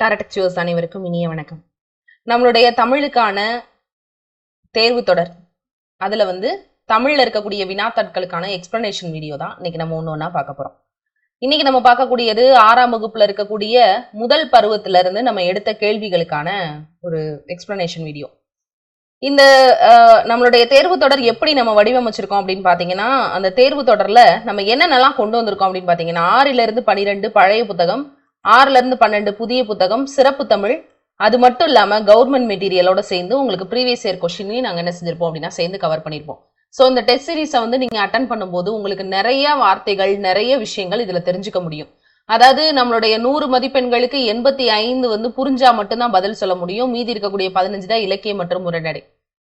டாரடெக்சுவர்ஸ் அனைவருக்கும் இனிய வணக்கம். நம்மளுடைய தமிழுக்கான தேர்வு தொடர், அதுல தமிழ்ல இருக்கக்கூடிய வினாத்தாட்களுக்கான எக்ஸ்பிளனேஷன் வீடியோ தான் இன்னைக்கு நம்ம ஒண்ணா பார்க்க போறோம். இன்னைக்கு நம்ம பார்க்கக்கூடியது 6ஆம் வகுப்புல இருக்கக்கூடிய முதல் பருவத்துல இருந்து நம்ம எடுத்த கேள்விகளுக்கான ஒரு எக்ஸ்பிளனேஷன் வீடியோ. இந்த நம்மளுடைய தேர்வு தொடர் எப்படி நம்ம வடிவமைச்சிருக்கோம் அப்படின்னு பாத்தீங்கன்னா, அந்த தேர்வு தொடர்ல நம்ம என்னென்னலாம் கொண்டு வந்திருக்கோம் அப்படின்னு பாத்தீங்கன்னா, 6லிருந்து 12 பழைய புத்தகம், 6லிருந்து 12 புதிய புத்தகம், சிறப்பு தமிழ், அது மட்டும் இல்லாம கவர்மெண்ட் மெட்டீரியலோட சேர்ந்து உங்களுக்கு ப்ரீவியஸ் இயர் கொஸ்டினையும் நாங்க என்ன செஞ்சிருப்போம் அப்படின்னா சேர்ந்து கவர் பண்ணிருப்போம். ஸோ இந்த டெஸ்ட் சீரீஸை நீங்க அட்டன் பண்ணும்போது உங்களுக்கு நிறைய வார்த்தைகள், நிறைய விஷயங்கள் இதுல தெரிஞ்சுக்க முடியும். அதாவது நம்மளுடைய 100 மதிப்பெண்களுக்கு 85 புரிஞ்சா மட்டும்தான் பதில் சொல்ல முடியும். மீதி இருக்கக்கூடிய 15 தான் இலக்கியம் மற்றும் உரைநடை.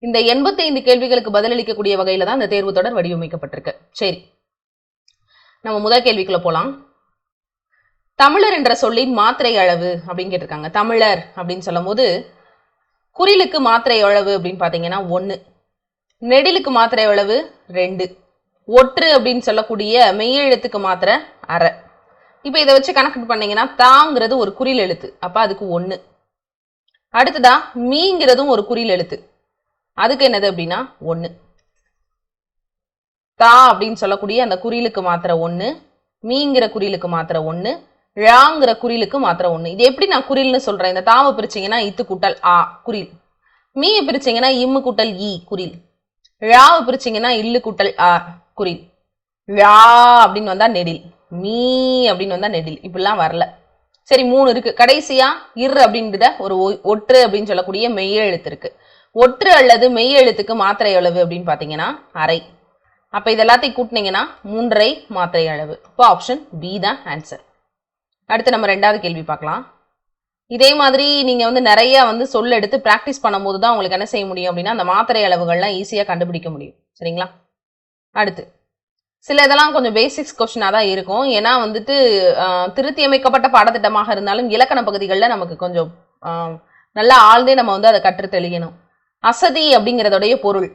இந்த 85 கேள்விகளுக்கு பதிலளிக்கக்கூடிய வகையில தான் இந்த தேர்வு தொடர் வடிவமைக்கப்பட்டிருக்கு. சரி, நம்ம முதல் கேள்விக்குள்ள போலாம். தமிழர் என்ற சொல்லின் மாத்திரை அளவு அப்படின்னு கேட்டிருக்காங்க. தமிழர் அப்படின்னு சொல்லும் போது குறிலுக்கு மாத்திரை அளவு அப்படின்னு பாத்தீங்கன்னா 1, நெடிலுக்கு மாத்திரை அளவு 2, ஒற்று அப்படின்னு சொல்லக்கூடிய மெய்யெழுத்துக்கு மாத்திரை அரை. இப்ப இதை வச்சு கணக்கு பண்ணீங்கன்னா தாங்கிறது ஒரு குறில் எழுத்து, அப்ப அதுக்கு 1. அடுத்ததா மீங்கிறதும் ஒரு குறில் எழுத்து, அதுக்கு என்னது அப்படின்னா 1. தா அப்படின்னு சொல்லக்கூடிய அந்த குறிலுக்கு மாத்திரை 1, மீங்கிற குறிலுக்கு மாத்திரை 1, ழாங்கிற குறிலுக்கு மாத்திரை 1. இது எப்படி நான் குறில்னு சொல்றேன்? இந்த தாவை பிரிச்சிங்கன்னா இத்து கூட்டல் ஆ குறில், மீயை பிரிச்சிங்கன்னா இம்மு கூட்டல் ஈ குறில், ழாவை பிரிச்சிங்கன்னா இல்லு கூட்டல் ஆ குறில், ழா அப்படின்னு வந்தா நெடில், மீ அப்படின்னு வந்தா நெடில். இப்படிலாம் வரல. சரி, 3 இருக்கு. கடைசியா இர் அப்படின்ற ஒரு ஒற்று அப்படின்னு சொல்லக்கூடிய மெய்ய எழுத்து இருக்கு. ஒற்று அல்லது மெய்ய எழுத்துக்கு மாத்திரை அளவு அப்படின்னு பாத்தீங்கன்னா அரை. அப்ப இது எல்லாத்தையும் கூட்டினீங்கன்னா 3.5 மாத்திரை அளவு. இப்போ ஆப்ஷன் பி தான் ஆன்சர். அடுத்து நம்ம 2வது கேள்வி பார்க்கலாம். இதே மாதிரி நீங்க நிறைய சொல்ல எடுத்து பிராக்டிஸ் பண்ணும்போது தான் உங்களுக்கு என்ன செய்ய முடியும் அப்படின்னா அந்த மாத்திரை அளவுகள்லாம் ஈஸியா கண்டுபிடிக்க முடியும். சரிங்களா? அடுத்து சில இதெல்லாம் கொஞ்சம் பேசிக்ஸ் கொஸ்டினா தான் இருக்கும். ஏன்னா திருத்தி அமைக்கப்பட்ட பாடத்திட்டமாக இருந்தாலும் இலக்கண பகுதிகளில் நமக்கு கொஞ்சம் நல்லா ஆழ்ந்தே நம்ம அதை கற்று தெளியணும். அசதி அப்படிங்கிறதோடைய பொருள்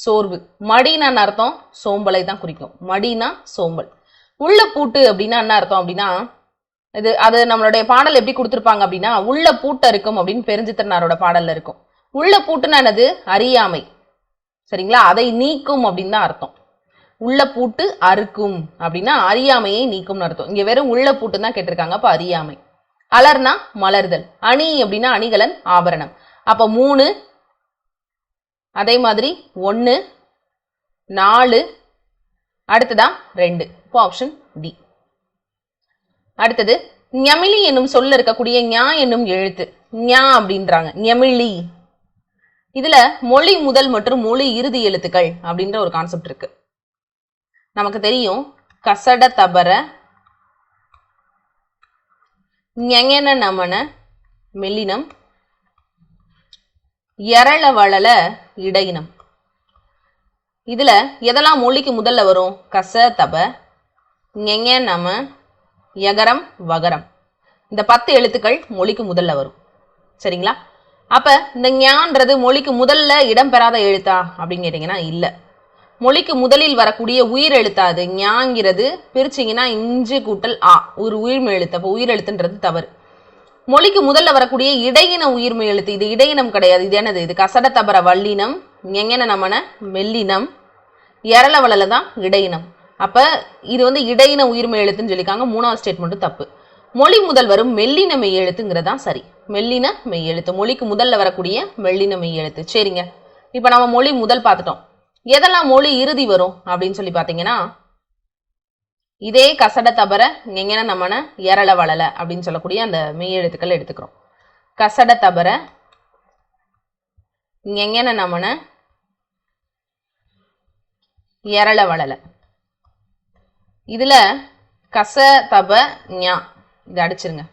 சோர்வு. மடினா அர்த்தம் சோம்பலை தான் குறிக்கும். மடினா சோம்பல். உள்ள பூட்டு அப்படின்னா என்ன அர்த்தம் அப்படின்னா, அது நம்மளுடைய பாடல் எப்படி கொடுத்திருப்பாங்க அப்படின்னா, உள்ள பூட்ட இருக்கும் அப்படின்னு பெருஞ்சித்திரனாரோட பாடல்ல இருக்கும். உள்ள பூட்டுன்னா என்னது? அறியாமை. சரிங்களா? அதை நீக்கும் அப்படின்னு தான் அர்த்தம். உள்ள பூட்டு அறுக்கும் அப்படின்னா அறியாமையை நீக்கும்னு அர்த்தம். இங்க வெறும் உள்ள பூட்டு தான் கேட்டிருக்காங்க, அப்ப அறியாமை. அலர்னா மலர்தல். அணி அப்படின்னா அணிகலன், ஆபரணம். அப்ப 3, அதே மாதிரி 1, 4, அடுத்ததா 2. இப்போ ஆப்ஷன் டி. அடுத்தது ஞமிலி என்னும் சொல்ல இருக்கக்கூடிய ஞா என்னும் எழுத்து ஞா அப்படின்றாங்க. ஞமிலி. இதுல மொழி முதல் மற்றும் மொழி இறுதி எழுத்துக்கள் அப்படின்ற ஒரு கான்செப்ட் இருக்கு. நமக்கு தெரியும் கசட தபர ஞெங்கன நமன மெல்லினம், எரள வளல இடையினம். இதுல எதெல்லாம் மொழிக்கு முதல்ல வரும்? கச தப, ஞெங்க நம, யகரம், வகரம். இந்த 10 எழுத்துக்கள் மொழிக்கு முதல்ல வரும். சரிங்களா? அப்ப இந்த ஞான்றது மொழிக்கு முதல்ல இடம்பெறாத எழுத்தா அப்படின்னு கேட்டீங்கன்னா இல்ல. மொழிக்கு முதலில் வரக்கூடிய உயிர் எழுத்தா அது? ஞாங்கிறது பிரிச்சிங்கன்னா இஞ்சு கூட்டல் ஆ, ஒரு உயிர்மை எழுத்து. அப்போ உயிர் எழுத்துன்றது தவறு. மொழிக்கு முதல்ல வரக்கூடிய இடையின உயிர்மை எழுத்து, இது இடையினம் கிடையாது. இது என்னது? இது கசட தபர வல்லினம், ஞெங்கன நமன மெல்லினம், எரள வளல தான் இடையினம். அப்ப இது இடையின உயிர்மை எழுத்துன்னு சொல்லியிருக்காங்க. 3வது ஸ்டேட்மெண்ட் தப்பு. மொழி முதல் வரும் மெல்லின மெய் எழுத்துங்கிறதா சரி. மெல்லின மெய் எழுத்து, மொழிக்கு முதல்ல வரக்கூடிய மெல்லின மெய் எழுத்து. சரிங்க, இப்ப நம்ம மொழி முதல் பார்த்துட்டோம். எதெல்லாம் மொழி இறுதி வரும் அப்படின்னு சொல்லி பாத்தீங்கன்னா, இதே கசட தபர ஞெங்கன நமன எரள வளல அப்படின்னு சொல்லக்கூடிய அந்த மெய் எழுத்துக்கள் எடுத்துக்கிறோம். கசட தபர ஞெங்கன நமன எரள வளல. இதுல கச தப ஞா இதை அடிச்சிருங்க.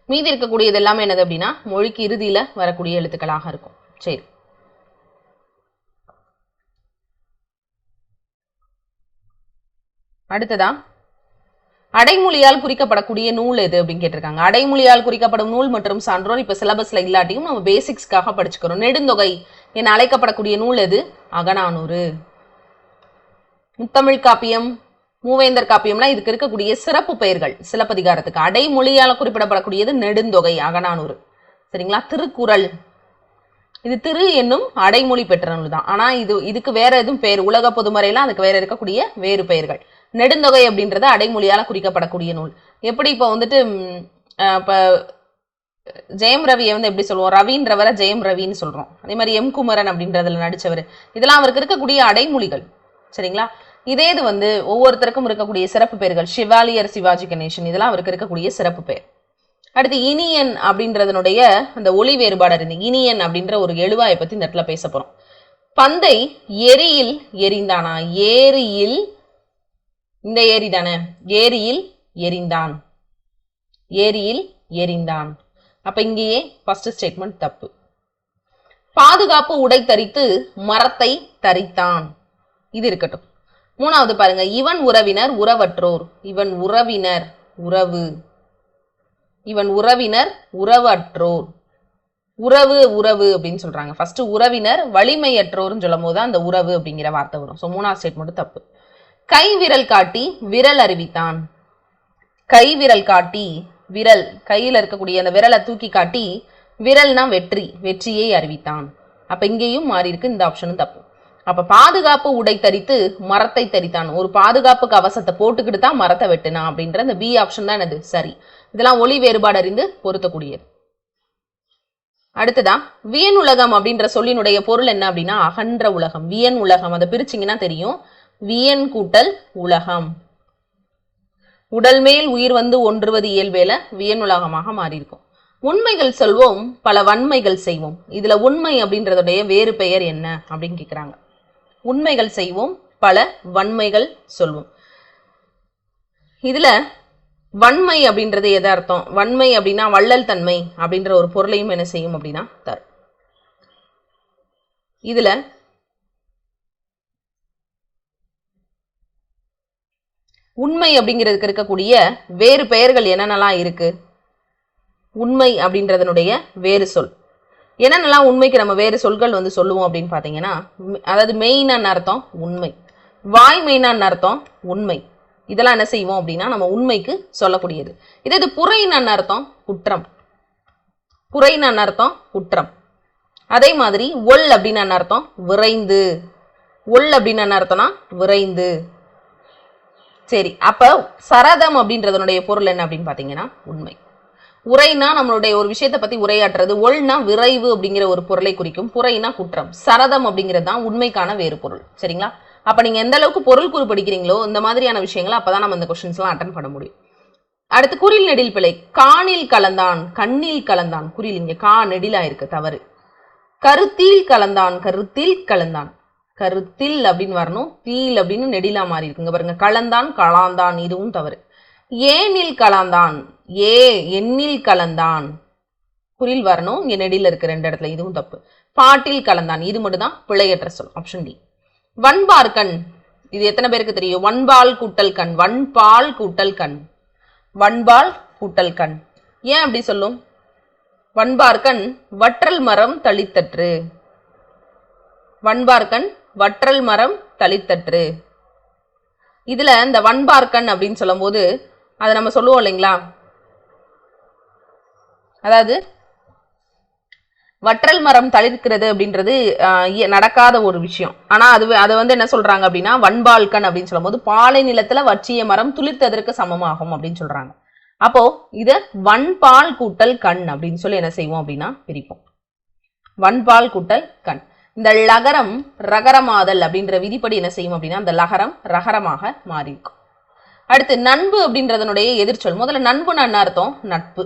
மீதி இருக்கக்கூடியது எல்லாமே என்னது அப்படின்னா மொழிக்கு இறுதியில வரக்கூடிய எழுத்துக்களாக இருக்கும். சரி, அடுத்ததா அடைமொழியால் குறிக்கப்படக்கூடிய நூல் எது அப்படின்னு கேட்டிருக்காங்க. அடைமொழியால் குறிக்கப்படும் நூல் மற்றும் சான்றோர் இப்ப சிலபஸ்ல இல்லாட்டியும் நம்ம பேசிக்ஸ்க்காக படிச்சுக்கிறோம். நெடுந்தொகை என அழைக்கப்படக்கூடிய நூல் எது? அகநானூறு. முத்தமிழ் காப்பியம், மூவேந்தர் காப்பியம்னா இதுக்கு இருக்கக்கூடிய சிறப்பு பெயர்கள். சிலப்பதிகாரத்துக்கு அடைமொழியால குறிப்பிடப்படக்கூடியது நெடுந்தொகை, அகநானூறு. சரிங்களா? திருக்குறள் இது திரு என்னும் அடைமொழி பெற்ற நூல் தான். ஆனா இதுக்கு வேற எதுவும் பெயர், உலக பொதுமறையெல்லாம் அதுக்கு வேற இருக்கக்கூடிய வேறு பெயர்கள். நெடுந்தொகை அப்படின்றது அடைமொழியால குறிக்கப்படக்கூடிய நூல். எப்படி இப்ப வந்துட்டு இப்ப ஜெயம் ரவியை வந்து எப்படி சொல்லுவோம், ரவின்றவரை ஜெயம் ரவின்னு சொல்றோம். அதே மாதிரி எம் குமரன் அப்படின்றதுல நடிச்சவர், இதெல்லாம் அவருக்கு இருக்கக்கூடிய அடைமொழிகள். சரிங்களா? இதே இது வந்து ஒவ்வொருத்தருக்கும் இருக்கக்கூடிய சிறப்பு பெயர்கள். சிவாலியர் சிவாஜி கணேசன், இதெல்லாம் அவருக்கு இருக்கக்கூடிய சிறப்பு பெயர். அடுத்து இனியன் அப்படின்றதனுடைய அந்த ஒளி வேறுபாடு இருந்து இனியன் அப்படின்ற ஒரு எழுவாயை பத்தி இந்த இடத்துல பேச போறோம். பந்தை எரியில் எரிந்தானா, ஏரியில், இந்த ஏரி தானே, ஏரியில் எரிந்தான், ஏரியில் எரிந்தான். அப்ப இங்கேயே ஃபர்ஸ்ட் ஸ்டேட்மெண்ட் தப்பு. பாதுகாப்பு உடை தரித்து மரத்தை தரித்தான், இது இருக்கட்டும். மூணாவது பாருங்க, இவன் உறவினர் உறவற்றோர், இவன் உறவினர் உறவு, இவன் உறவினர் உறவற்றோர், உறவு உறவு அப்படின்னு சொல்றாங்க. ஃபர்ஸ்ட் உறவினர் வலிமையற்றோர்னு சொல்லும் போது அந்த உறவு அப்படிங்கிற வார்த்தை வரும். ஸோ மூணாவது ஸ்டேட்மெண்ட் தப்பு. கை விரல் காட்டி விரல் அறிவித்தான், கை விரல் காட்டி, விரல் கையில் இருக்கக்கூடிய அந்த விரலை தூக்கி காட்டி, விரல்னா வெற்றி, வெற்றியை அறிவித்தான். அப்ப இங்கேயும் மாறி இருக்கு, இந்த ஆப்ஷனும் தப்பு. அப்ப பாதுகாப்பு உடை தரித்து மரத்தை தரித்தான், ஒரு பாதுகாப்பு கவசத்தை போட்டுக்கிட்டு தான் மரத்தை வெட்டினான் அப்படின்ற அந்த பி ஆப்ஷன் தான் என்னது சரி. இதெல்லாம் ஒளி வேறுபாடு அறிந்து பொருத்தக்கூடியது. அடுத்ததா வியன் உலகம் அப்படின்ற சொல்லினுடைய பொருள் என்ன அப்படின்னா அகன்ற உலகம். வியன் உலகம் அதை பிரிச்சிங்கன்னா தெரியும். வியன் கூட்டல் உலகம், உடல் மேல் உயிர் வந்து ஒன்றுவது இயல்பேல வியன் உலகமாக மாறி இருக்கும். உண்மைகள் சொல்வோம் பல வன்மைகள் செய்வோம், இதுல உண்மை அப்படின்றதுடைய வேறு பெயர் என்ன அப்படின்னு கேக்குறாங்க. உண்மைகள் செய்வோம் பல வன்மைகள் சொல்வோம். இதுல வன்மை அப்படின்றது எது அர்த்தம், வன்மை அப்படின்னா வள்ளல் தன்மை அப்படின்ற ஒரு பொருளையும் என்ன செய்யும் அப்படின்னா தரும். இதுல உண்மை அப்படிங்கிறதுக்கு இருக்கக்கூடிய வேறு பெயர்கள் என்னென்னலாம் இருக்கு, உண்மை அப்படின்றதனுடைய வேறு சொல் என்னென்னலாம், உண்மைக்கு நம்ம வேறு சொல்கள் வந்து சொல்லுவோம் அப்படின்னு பாத்தீங்கன்னா, அதாவது மெயினான அர்த்தம் உண்மை, வாய்மைனான அர்த்தம் உண்மை, இதெல்லாம் என்ன செய்வோம் அப்படின்னா நம்ம உண்மைக்கு சொல்லக்கூடியது. இது புரையினான அர்த்தம் குற்றம், புரையினான அர்த்தம் குற்றம். அதே மாதிரி ஒல் அப்படின்னு அர்த்தம் விரைந்து, ஒல் அப்படின்னு அர்த்தம்னா விரைந்து. சரி, அப்ப சரதம் அப்படின்றதனுடைய பொருள் என்ன அப்படின்னு பாத்தீங்கன்னா உண்மை. உரைனா நம்மளுடைய ஒரு விஷயத்தை பத்தி உரையாற்றுறது, ஒல்னா விரைவு அப்படிங்கிற ஒரு பொருளை குறிக்கும், புரைனா குற்றம். சரதம் அப்படிங்கிறது தான் உண்மைக்கான வேறு பொருள். சரிங்களா? அப்ப நீங்க எந்த அளவுக்கு பொருள் கூறு படிக்கிறீங்களோ இந்த மாதிரியான விஷயங்களை அப்பதான் நம்ம இந்த கொஸ்டின்ஸ் எல்லாம் அட்டன் பண்ண முடியும். அடுத்து குறில் நெடில் பிழை. காணில் கலந்தான், கண்ணில் கலந்தான், குறில் இங்க கா நெடிலா இருக்கு, தவறு. கருத்தில் கலந்தான், கருத்தில் கலந்தான், கருத்தில் அப்படின்னு வரணும், தீல் அப்படின்னு நெடிலா மாறி இருக்குங்க பாருங்க. கலந்தான் கலாந்தான், இதுவும் தவறு. ஏனில் கலந்தான், ஏ எண்ணில் கலந்தான், குறில் வரணும், இங்க நெடில இருக்கு ரெண்டு இடத்துல, இதுவும் தப்பு. பாட்டில் கலந்தான், இது மட்டும் தான் பிழையற்ற சொல், ஆப்ஷன் டி. வன்பார்கண், இது எத்தனை பேருக்கு தெரியும், வன்பால் கூட்டல் கண், வன்பால் கூட்டல் கண், வன்பால் கூட்டல் கண். ஏன் அப்படி சொல்லும், வன்பார்கண் வற்றல் மரம் தளித்தற்று, வன்பார்கண் வற்றல் மரம் தளித்தற்று. இதுல இந்த வன்பார்கண் அப்படின்னு சொல்லும் போது அதை நம்ம சொல்லுவோம் இல்லைங்களா, அதாவது வற்றல் மரம் தளிர்க்கிறது அப்படின்றது நடக்காத ஒரு விஷயம். ஆனா அதை வந்து என்ன சொல்றாங்க அப்படின்னா வன்பால்கண் அப்படின்னு சொல்லும் போது பாலை நிலத்துல வற்றிய மரம் துளிர்த்ததற்கு சமமாகும் அப்படின்னு சொல்றாங்க. அப்போ இத வன்பால் கூட்டல் கண் அப்படின்னு சொல்லி என்ன செய்வோம் அப்படின்னா பிரிப்போம். வன்பால் கூட்டல் கண். இந்த லகரம் ரகரமாதல் அப்படின்ற விதிப்படி என்ன செய்யும் அப்படின்னா அந்த லகரம் ரகரமாக மாறி இருக்கும். அடுத்து நண்பு அப்படின்றதனுடைய எதிர்ச்சொல். முதல்ல நண்புன்னு என்ன அர்த்தம், நட்பு.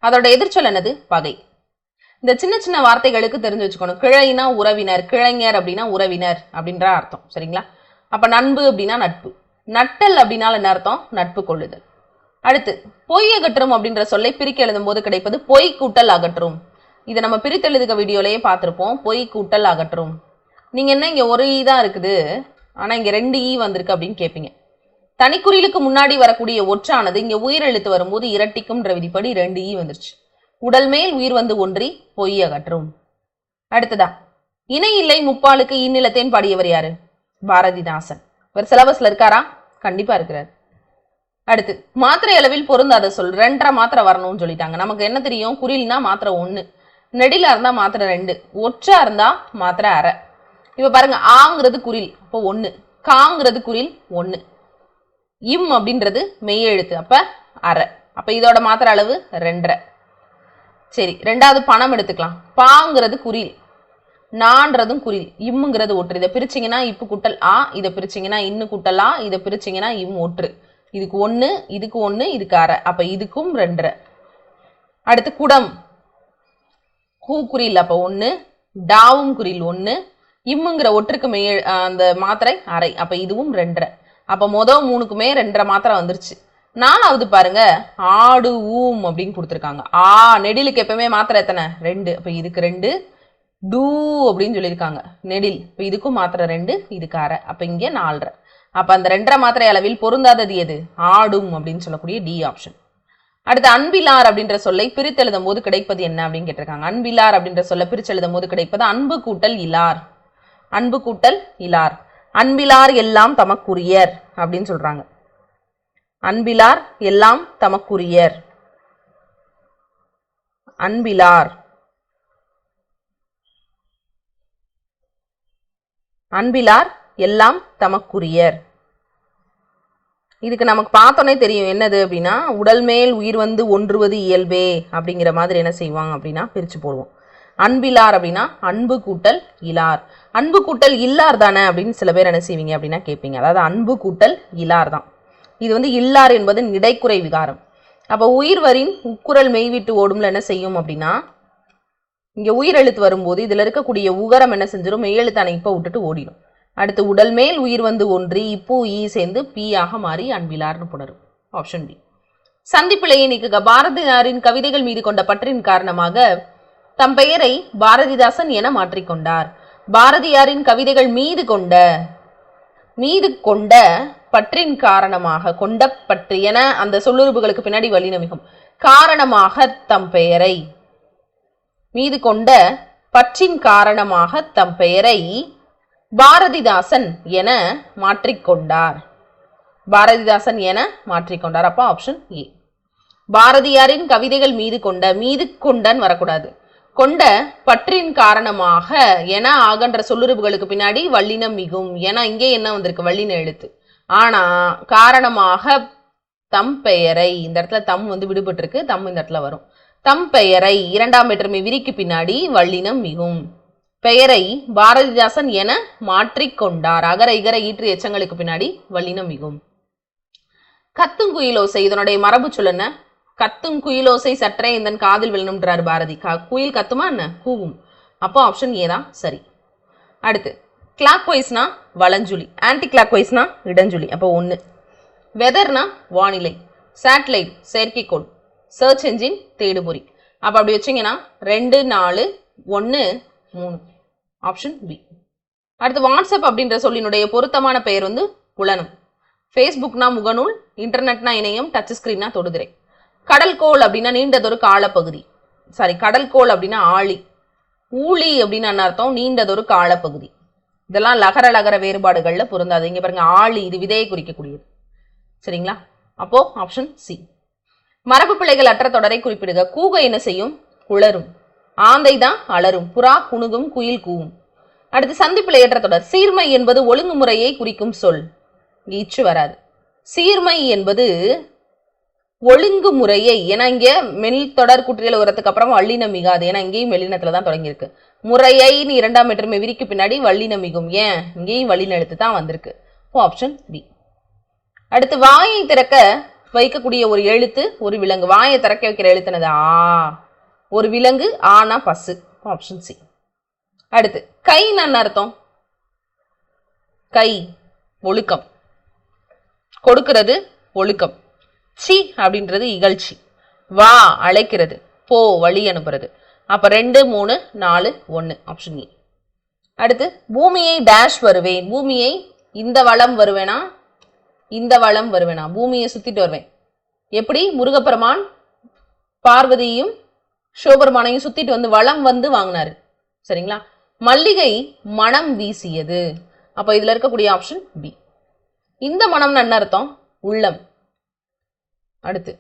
அதோட எதிர்ச்சொல் என்னது, பகை. இந்த சின்ன சின்ன வார்த்தைகளுக்கு தெரிஞ்சு வச்சுக்கணும். கிளைனா உறவினர், கிளைஞர் அப்படின்னா உறவினர் அப்படின்ற அர்த்தம். சரிங்களா? அப்ப நண்பு அப்படின்னா நட்பு. நட்டல் அப்படின்னா என்ன அர்த்தம், நட்பு கொள்ளுதல். அடுத்து பொய் அகற்றும் அப்படின்ற சொல்லை பிரிக்க எழுதும் போது கிடைப்பது பொய் கூட்டல் அகற்றும். இதை நம்ம பிரித்தெழுதுக வீடியோலயே பார்த்திருப்போம். பொய் கூட்டல் அகற்றும். நீங்க என்ன இங்க ஒரு ஈ தான் இருக்குது, ஆனா இங்க 2 ஈ வந்திருக்கு அப்படின்னு கேட்பீங்க. தனிக்குறிலுக்கு முன்னாடி வரக்கூடிய ஒற்றானது இங்க உயிரெழுத்து வரும்போது இரட்டிக்கும்ன்ற விதிப்படி 2 ஈ வந்துருச்சு. உடல் மேல் உயிர் வந்து ஒன்றி பொய் அகற்றும். அடுத்ததா இணை இல்லை முப்பாலுக்கு இந்நிலத்தேன் பாடியவர் யாரு, பாரதிதாசன். இவர் சிலபஸ்ல இருக்காரா, கண்டிப்பா இருக்கிறார். அடுத்து மாத்திரை அளவில் பொருந்தாத சொல் 2.5 மாத்திரை வரணும்னு சொல்லிட்டாங்க. நமக்கு என்ன தெரியும், குறில்னா மாத்திரை 1, நெடிலா இருந்தா மாத்திரை 2, ஒற்றா இருந்தா மாத்திரை அரை. இப்ப பாருங்க, ஆங்கிறது குறில், அப்போ 1, காங்கிறது குறில் 1, இம் அப்படின்றது மெய் எழுத்து, அப்ப அரை. அப்ப இதோட மாத்திரை அளவு 2.5. சரி, ரெண்டாவது பணம் எடுத்துக்கலாம். பாங்கிறது குறில், நான்றதும் குறில், இம்முங்கிறது ஒற்று. இதை பிரிச்சிங்கன்னா இப்பு கூட்டல் ஆ, இதை பிரிச்சிங்கன்னா இன்னு கூட்டல் ஆ, இதை பிரிச்சிங்கன்னா இம் ஒற்று. இதுக்கு 1, இதுக்கு 1, இதுக்கு அரை. அப்ப இதுக்கும் 2.5. அடுத்து குடம், கூ குறில், அப்ப 1, டாவும் குறில் 1, இம்முங்கிற ஒற்றுக்கு அந்த மாத்திரை அரை. அப்ப இதுவும் 2.5. அப்ப மொதல் 3க்குமே 2.5 மாத்திரை வந்துருச்சு. 4வது பாருங்க, ஆடு ஊம் அப்படின்னு கொடுத்துருக்காங்க. நெடிலுக்கு எப்பவுமே மாத்திரை எத்தனை, 2. அப்ப இதுக்கு 2, டூ அப்படின்னு சொல்லியிருக்காங்க நெடில். இப்ப இதுக்கும் மாத்திரை 2, இதுக்கு அரை. அப்ப இங்க 4.5. அப்ப அந்த 2.5 மாத்திரை அளவில் பொருந்தாதது எது, ஆடும் அப்படின்னு சொல்லக்கூடிய டி ஆப்ஷன். அடுத்து அன்பிலார் அப்படின்ற சொல்லை பிரித்தெழுதும் போது கிடைப்பது என்ன அப்படின்னு கேட்டிருக்காங்க. அன்பிலார் அப்படின்ற சொல்ல பிரிச்செழுதும் போது கிடைப்பது அன்பு கூட்டல் இலார். அன்பு கூட்டல் இலார். அன்பிலார் எல்லாம் தமக்குரியர் அப்படின்னு சொல்றாங்க. அன்பிலார் எல்லாம் தமக்குரியர். அன்பிலார், அன்பிலார் எல்லாம் தமக்குரியர். இதுக்கு நமக்கு பார்த்தோன்னே தெரியும் என்னது அப்படின்னா, உடல் மேல் உயிர் வந்து ஒன்றுவது இயல்பே அப்படிங்கிற மாதிரி என்ன செய்வாங்க அப்படின்னா பிரிச்சு போடுவோம். அன்பிலார் அப்படின்னா அன்பு கூட்டல் இலார். அன்பு கூட்டல் இல்லார் தானே அப்படின்னு சில பேர் என்ன செய்வீங்க அப்படின்னா கேட்பீங்க. அதாவது அன்பு கூட்டல் இலார் தான். இது வந்து இல்லார் என்பது நிடைக்குறை விகாரம். அப்ப உயிர்வரின் உக்குரல் மெய்விட்டு ஓடும்ல என்ன செய்யும் அப்படின்னா, இங்க உயிர் எழுத்து வரும்போது இதுல இருக்கக்கூடிய உகரம் என்ன செஞ்சிடும், மெய்யெழுத்தான இப்ப விட்டுட்டு ஓடிடும். அடுத்து உடல் மேல் உயிர் வந்து ஒன்றி இப்போ ஈ சேர்ந்து பி ஆக மாறி அன்பிலார்னு புணரும். Option B. சந்திப்பிழையை நீக்குக. பாரதியாரின் கவிதைகள் மீது கொண்ட பற்றின் காரணமாக தம் பெயரை பாரதிதாசன் என மாற்றிக்கொண்டார். பாரதியாரின் கவிதைகள் மீது கொண்ட பற்றின் காரணமாக, கொண்ட பற்று என அந்த சொல்லுறுப்புகளுக்கு பின்னாடி வல்லினமிகும், காரணமாக தம் பெயரை, மீது கொண்ட பற்றின் காரணமாக தம் பெயரை பாரதிதாசன் என மாற்றிக்கொண்டார். பாரதிதாசன் என மாற்றிக்கொண்டார். அப்ப ஆப்ஷன் ஏ. பாரதியாரின் கவிதைகள் மீது கொண்டன் வரக்கூடாது. கொண்ட பற்றின் காரணமாக என ஆகன்ற சொல்லுறுப்புகளுக்கு பின்னாடி வல்லினம் மிகும். ஏன்னா இங்கே என்ன வந்திருக்கு, வல்லின எழுத்து. ஆனா காரணமாக தம் பெயரை, இந்த இடத்துல தம் வந்து விடுபட்டு இருக்கு, தம் இந்த இடத்துல வரும். தம் பெயரை 2ஆம் வேற்றுமை விரிக்கு பின்னாடி வல்லினம் மிகும். பெயரை பாரதிதாசன் என மாற்றிக்கொண்டார். அகர இகர ஈற்று எச்சங்களுக்கு பின்னாடி வல்லினம் மிகும். கத்துங்குயிலோசை, இதனுடைய மரபு சொல்லன. கத்துங்குயிலோசை சற்றே இந்த காதில் விழணும்ன்றார் பாரதி. குயில் கத்துமா என்ன, கூவும். அப்போ ஆப்ஷன் ஏ தான் சரி. அடுத்து கிளாக் வைஸ்னா வலஞ்சுழி, ஆன்டி கிளாக் வைஸ்னா இடஞ்சுழி. அப்போ 1. வெதர்னா வானிலை, சேட்டலைட் செயற்கைக்கோள், சர்ச் என்ஜின் தேடுபொறி. அப்ப அப்படி வச்சிங்கன்னா 2, 4, 1, 3. Option B. அடுத்து வாட்ஸ்அப் அப்படின்ற சொல்லினுடைய பொருத்தமான பெயர் வந்து புலனும். ஃபேஸ்புக்னா முகநூல், இன்டர்நெட்னா இணையம், டச் ஸ்கிரீன்னா தொடுதிரை. கடல்கோள் அப்படின்னா நீண்டதொரு காலப்பகுதி. கடல்கோள் அப்படின்னா ஆழி. ஊழி அப்படின்னு அர்த்தம் நீண்டதொரு காலப்பகுதி. இதெல்லாம் லகர வேறுபாடுகள்ல பொருந்தாது. இங்க பாருங்க, ஆழி இது விதையை குறிக்கக்கூடியது. சரிங்களா? அப்போ ஆப்ஷன் சி. மரபு பிழைகள் அற்ற தொடரை குறிப்பிடுக. கூக என்ன செய்யும், உளரும். ஆந்தை தான் அலரும். புறா குணுகும், குயில் கூவும். அடுத்து சந்திப்பிழையற்ற தொடர். சீர்மை என்பது ஒழுங்குமுறையை குறிக்கும் சொல். இச்சு வராது. சீர்மை என்பது ஒழுங்குமுறையை, ஏன்னா இங்க மெல் தொடர் குற்றியல் உரத்துக்கு அப்புறம் வல்லினம் மிகாது. ஏன்னா இங்கேயும் மெல்லினத்துல தான் தொடங்கியிருக்கு. முறையைன்னு 2ஆம் வேற்றுமை விரிக்கு பின்னாடி வல்லினம் மிகும். ஏன், இங்கேயும் வல்லின எழுத்து தான் வந்திருக்கு. Option B. அடுத்து வாயை திறக்க வைக்கக்கூடிய ஒரு எழுத்து ஒரு விலங்கு. வாயை திறக்க வைக்கிற எழுத்துனது ஆ. ஒரு விலங்கு ஆனா பசு. Option C. அடுத்து கை நான் அர்த்தம். கை ஒழுக்கம், கொடுக்கிறது ஒழுக்கம். சி அப்படின்றது இகழ்ச்சி. வா அழைக்கிறது, போ வழி அனுப்புறது. அப்ப 2, 3, 4, 1. Option A. அடுத்து பூமியை டேஷ் வருவேன். பூமியை இந்த வளம் வருவேனா, இந்த வளம் வருவேனா, பூமியை சுத்திட்டு வருவேன். எப்படி, முருகப்பெருமான் பார்வதியும் சிவபெருமானையும் சுத்திட்டு வந்து வளம் வந்து வாங்கினாரு. சரிங்களா? மல்லிகை மனம் வீசியது. அப்ப இதுல இருக்கக்கூடிய ஆப்ஷன் பி. இந்த மனம்னு என்ன அர்த்தம்? உள்ளம். அடுத்து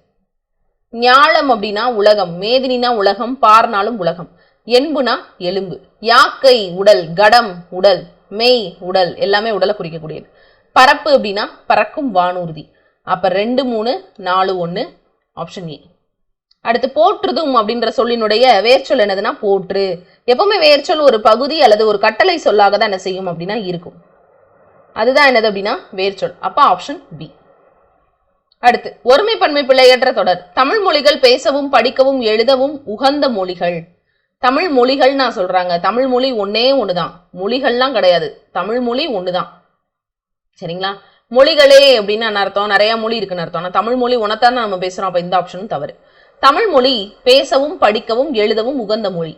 ஞாலம் அப்படின்னா உலகம், மேதினா உலகம், பார்னாலும் உலகம், என்புனா எலும்பு, யாக்கை உடல், கடம் உடல், மெய் உடல், எல்லாமே உடலை குறிக்கக்கூடியது. பரப்பு அப்படின்னா பறக்கும் வானூர்தி. அப்ப 2 3 4 1 ஆப்ஷன் ஏ. அடுத்து போற்றுதும் அப்படின்ற சொல்லினுடைய வேர்ச்சொல் என்னதுன்னா போற்று. எப்பவுமே வேர்ச்சொல் ஒரு பகுதி அல்லது ஒரு கட்டளை சொல்லாக தான் என்ன செய்யும் அப்படின்னா இருக்கும். அதுதான் என்னது அப்படின்னா வேர்ச்சொல். அப்ப ஆப்ஷன் பி. அடுத்து ஒருமை பன்மை பிழையற்ற தொடர். தமிழ் மொழிகள் பேசவும் படிக்கவும் எழுதவும் உகந்த மொழிகள். தமிழ் மொழிகள் நான் சொல்றாங்க. தமிழ் மொழி ஒன்னே ஒண்ணுதான், மொழிகள்லாம் கிடையாது. தமிழ் மொழி ஒண்ணுதான். சரிங்களா? மொழிகளே அப்படின்னு அர்த்தம், நிறைய மொழி இருக்குன்னு அர்த்தம். ஆனா தமிழ் மொழி ஒன்னத்தான் நம்ம பேசுறோம். அப்ப இந்த ஆப்ஷனும் தவறு. தமிழ் மொழி பேசவும் படிக்கவும் எழுதவும் உகந்த மொழி.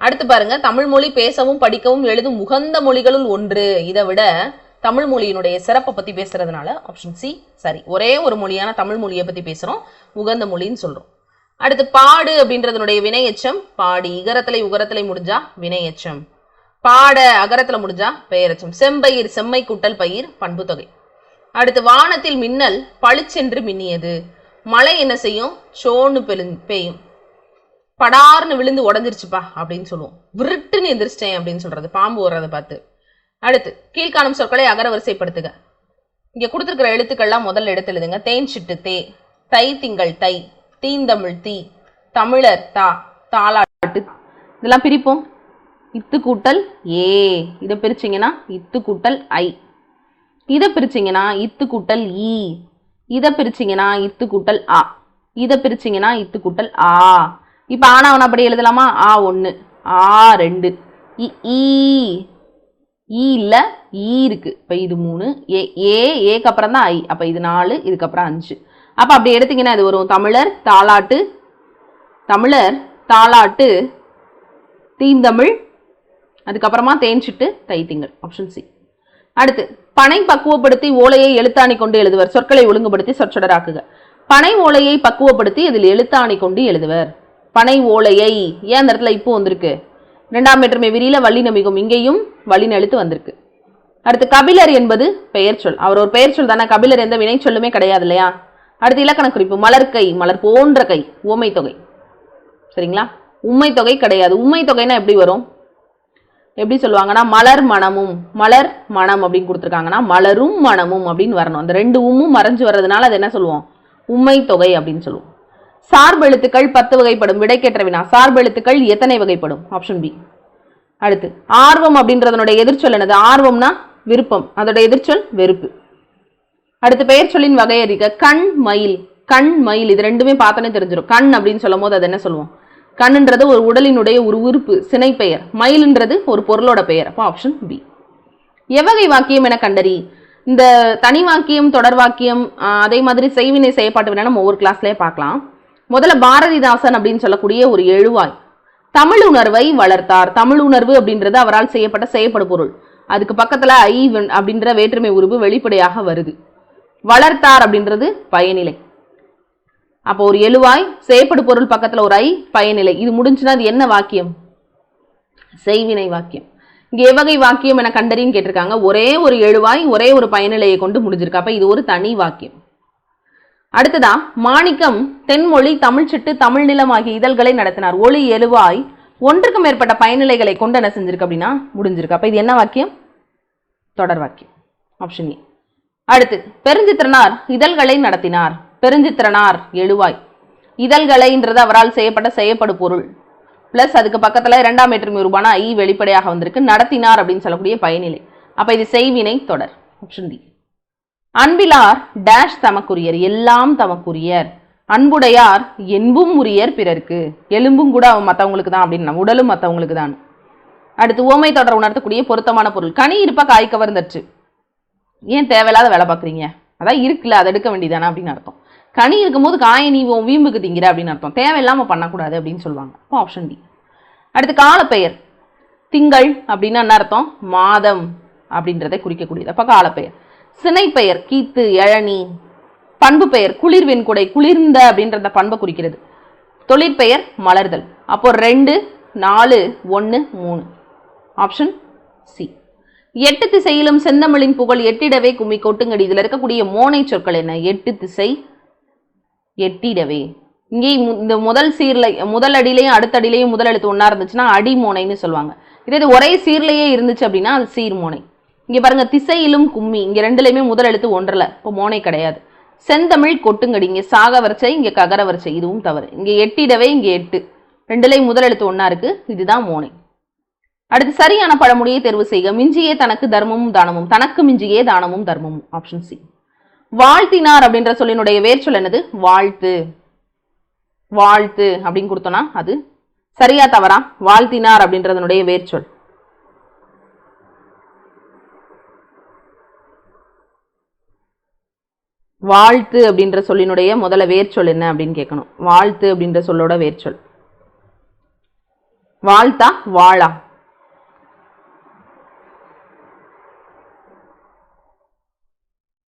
அடுத்து பாருங்க, தமிழ் மொழி பேசவும் படிக்கவும் எழுதும் உகந்த மொழிகளுள் ஒன்று. இதை விட தமிழ் மொழியினுடைய சிறப்பை பத்தி பேசுறதுனால ஆப்ஷன் சி சரி. ஒரே ஒரு மொழியான தமிழ் மொழியை பத்தி பேசுறோம், உகந்த மொழின்னு சொல்றோம். அடுத்து பாடு அப்படின்றதுனுடைய வினையெச்சம் பாடி. இகரத்திலை உகரத்திலை முடிஞ்சா வினையெச்சம். பாட அகரத்துல முடிஞ்சா பெயரெச்சம். செம்பயிர் செம்மை கூட்டல் பயிர் பண்பு தொகை. அடுத்து வானத்தில் மின்னல் பளிச்சென்று மின்னியது. மழை என்ன செய்யும்? சோன்னு பெய்யும். படார்னு விழுந்து உடஞ்சிருச்சுப்பா அப்படின்னு சொல்லுவோம். விருட்டுன்னு எந்திரிச்சிட்டேன் அப்படின்னு சொல்றது பாம்பு வர்றதை பார்த்து. அடுத்து கீழ்காணும் சொற்களை அகர வரிசைப்படுத்துக. இங்க கொடுத்திருக்கிற எழுத்துக்கள்லாம் முதல்ல எடுத்து எழுதுங்க. தேன் சிட்டு தே, தை திங்கள் தை, தீந்தமிழ் தீ, தமிழர் தா, தாலாட்டு. இதெல்லாம் பிரிப்போம். இத்து கூட்டல் ஏ, இதை பிரிச்சிங்கன்னா இத்து கூட்டல் ஐ, இதை பிரிச்சிங்கன்னா இத்து கூட்டல் ஈ, இதை பிரிச்சிங்கன்னா இத்து கூட்டல் ஆ, இதை பிரிச்சிங்கன்னா இத்து கூட்டல் ஆ. இப்போ ஆனாவனா அப்படி எழுதலாமா? ஆ 1, ஆ 2, ஈ இல்லை ஈ இருக்கு. இப்போ இது 3, ஏக்கு அப்புறம் தான் ஐ. அப்போ இது 4, இதுக்கப்புறம் 5. அப்போ அப்படி எடுத்தீங்கன்னா இது வரும் தமிழர் தாலாட்டு, தமிழர் தாலாட்டு, தீந்தமிழ், அதுக்கப்புறமா தேன்சிட்டு தைத்திங்கள். Option C. அடுத்து பனை பக்குவப்படுத்தி ஓலையை எழுத்தாணி கொண்டு எழுதுவர். சொற்களை ஒழுங்குபடுத்தி சொற்றொடராக்குக. பனை ஓலையை பக்குவப்படுத்தி இதில் எழுத்தாணி கொண்டு எழுதுவர். பனை ஓலையை ஏன் அந்த இடத்துல இப்போ வந்திருக்கு? 2ஆம் வேற்றுமை விரியில வல்லின மிகும், இங்கேயும் வல்லின எழுத்து வந்திருக்கு. அடுத்து கபிலர் என்பது பெயர் சொல். அவர் ஒரு பெயர் சொல் தானே. கபிலர் எந்த வினை சொல்லுமே கிடையாது இல்லையா? அடுத்து இலக்கண குறிப்பு. மலர்கை மலர் போன்ற கை, உமை தொகை. சரிங்களா? உண்மை தொகை கிடையாது. உண்மை தொகைன்னா எப்படி வரும்? எப்படி சொல்லுவாங்கன்னா மலர் மனமும், மலர் மனம் அப்படின்னு கொடுத்துருக்காங்கன்னா மலரும் மனமும் அப்படின்னு வரணும். அந்த 2 உம்மும் மறைஞ்சு வர்றதுனால அது என்ன சொல்லுவோம்? உண்மை தொகை அப்படின்னு சொல்லுவோம். சார்பெழுத்துக்கள் 10 வகைப்படும். விடைக்கேற்ற வினா. சார்பெழுத்துக்கள் எத்தனை வகைப்படும்? Option B. அடுத்து ஆர்வம் அப்படின்றதனுடைய எதிர்ச்சொல் என்னது? ஆர்வம்னா விருப்பம், அதோட எதிர்ச்சொல் வெறுப்பு. அடுத்து பெயர் சொல்லின் வகை அறிக. கண் மயில், கண் மயில், இது ரெண்டுமே பார்த்தோன்னே தெரிஞ்சிடும். கண் அப்படின்னு சொல்லும் போது அது என்ன சொல்லுவோம்? கண்ணுன்றது ஒரு உடலினுடைய ஒரு உறுப்பு, சினை பெயர். மயில்ன்றது ஒரு பொருளோட பெயர். அப்போ ஆப்ஷன் பி. எவ்வகை வாக்கியம் என கண்டறி. இந்த தனி வாக்கியம், தொடர் வாக்கியம், அதே மாதிரி செய்வினை செயற்பாட்டு வினா நம்ம ஒவ்வொரு கிளாஸ்லயே பார்க்கலாம். முதல்ல பாரதிதாசன் அப்படின்னு சொல்லக்கூடிய ஒரு எழுவாய் தமிழ் உணர்வை வளர்த்தார். தமிழ் உணர்வு அப்படின்றது அவரால் செய்யப்பட்ட செயற்படு பொருள். அதுக்கு பக்கத்துல ஐ அப்படின்ற வேற்றுமை உருவு வெளிப்படையாக வருது. வளர்த்தார் அப்படின்றது பயனிலை. அப்போ ஒரு எழுவாய், செயற்படு பொருள், பக்கத்துல ஒரு ஐ, பயனிலை. இது முடிஞ்சுன்னா அது என்ன வாக்கியம்? செய்வினை வாக்கியம். இங்க எவ்வகை வாக்கியம் என கண்டறின்னு கேட்டிருக்காங்க. ஒரே ஒரு எழுவாய், ஒரே ஒரு பயனிலையை கொண்டு முடிஞ்சிருக்கு. அப்ப இது ஒரு தனி வாக்கியம். அடுத்ததா மாணிக்கம் தென்மொழி, தமிழ்ச்சிட்டு, தமிழ் நிலம் ஆகிய இதழ்களை நடத்தினார். ஒளி எழுவாய் ஒன்றுக்கும் மேற்பட்ட பயனிலைகளை கொண்டு என்ன செஞ்சிருக்கு அப்படின்னா முடிஞ்சிருக்கு. அப்ப இது என்ன வாக்கியம்? தொடர் வாக்கியம். Option A. அடுத்து பெருஞ்சித்திரனார் இதழ்களை நடத்தினார். பெருஞ்சித்திரனார் எழுவாய், இதழ்களைன்றது அவரால் செய்யப்பட்ட செயற்படு பொருள், பிளஸ் அதுக்கு பக்கத்துல 2ஆம் வேற்றுமை உருவான ஐ வெளிப்படையாக வந்திருக்கு. நடத்தினார் அப்படின்னு சொல்லக்கூடிய பயனிலை. அப்ப இது செய்வினை தொடர். Option D. அன்பிலார் டேஷ் தமக்குரியர், எல்லாம் தமக்குரியர். அன்புடையார் என்பும் உரியர் பிறருக்கு. எலும்பும் கூட மற்றவங்களுக்கு தான் அப்படின்னு, உடலும் மற்றவங்களுக்கு தான். அடுத்து ஓமை தொடர் உணர்த்தக்கூடிய பொருத்தமான பொருள். கனி இருப்ப காய் கவர்ந்தற்று. ஏன் தேவையில்லாத வேலை பார்க்குறீங்க? அதான் இருக்குல்ல, அதை எடுக்க வேண்டியதானே அப்படின்னு அர்த்தம். கனி இருக்கும்போது காயை நீ வீம்புக்கு திங்கிற அப்படின்னு அர்த்தம். தேவையில்லாம பண்ணக்கூடாது அப்படின்னு சொல்லுவாங்க. அப்போ ஆப்ஷன் டி. அடுத்து காலப்பெயர். திங்கள் அப்படின்னா என்ன அர்த்தம்? மாதம் அப்படின்றதை குறிக்கக்கூடியது. அப்ப காலப்பெயர். சினைப்பெயர் கீத்து, இளநீ. பண்பு பெயர் குளிர் வெண்குடை, குளிர்ந்த அப்படின்றத பண்பை குறிக்கிறது. தொழிற்பெயர் மலர்தல். அப்போ 2 4 1 3 ஆப்ஷன் சி. எட்டு திசையிலும் செந்தமிழின் புகழ் எட்டிடவே கும்மி கொட்டுங்கடி. இதுல இருக்கக்கூடிய மோனை சொற்கள் என்ன? எட்டு திசை, எட்டிடவே. இங்கே இந்த முதல் சீர்ல முதல் அடியிலையும் அடுத்த அடியிலையும் முதல் எழுத்து ஒன்னா இருந்துச்சுன்னா அடி மோனைன்னு சொல்லுவாங்க. இதே ஒரே சீர்லயே இருந்துச்சு அப்படின்னா அது சீர் மோனை. இங்க பாருங்க, திசையிலும் கும்மி, இங்க ரெண்டுலயுமே முதல் எழுத்து ஒன்றல, இப்போ மோனை கிடையாது. செந்தமிழ் கொட்டுங்கடி, இங்க சாக வரிசை, இங்க ககர வரிசை, இதுவும் தவறு. இங்க எட்டிடவே, இங்க எட்டு, ரெண்டுலயும் முதல் எழுத்து ஒன்னா இருக்கு, இதுதான் மோனை. அடுத்து சரியான பழமொழியை தேர்வு செய்க. மிஞ்சியே தனக்கு தர்மமும் தானமும், தனக்கு மிஞ்சியே தானமும் தர்மமும். Option C. வாழ்த்தினார் அப்படின்ற சொல்லினுடைய வேர்ச்சொல் என்னது? வாழ்த்து. வாழ்த்து அப்படின்னு கொடுத்தோம்னா அது சரியா தவறா? வாழ்த்தினார் அப்படின்றதனுடைய வேர்ச்சொல் வாழ்த்து அப்படின்ற சொல்லினுடைய முதல்ல வேர்ச்சொல் என்ன அப்படின்னு கேட்கணும். வாழ்த்து அப்படின்ற சொல்லோட வேர்ச்சொல் வாழ்த்தா வாழா?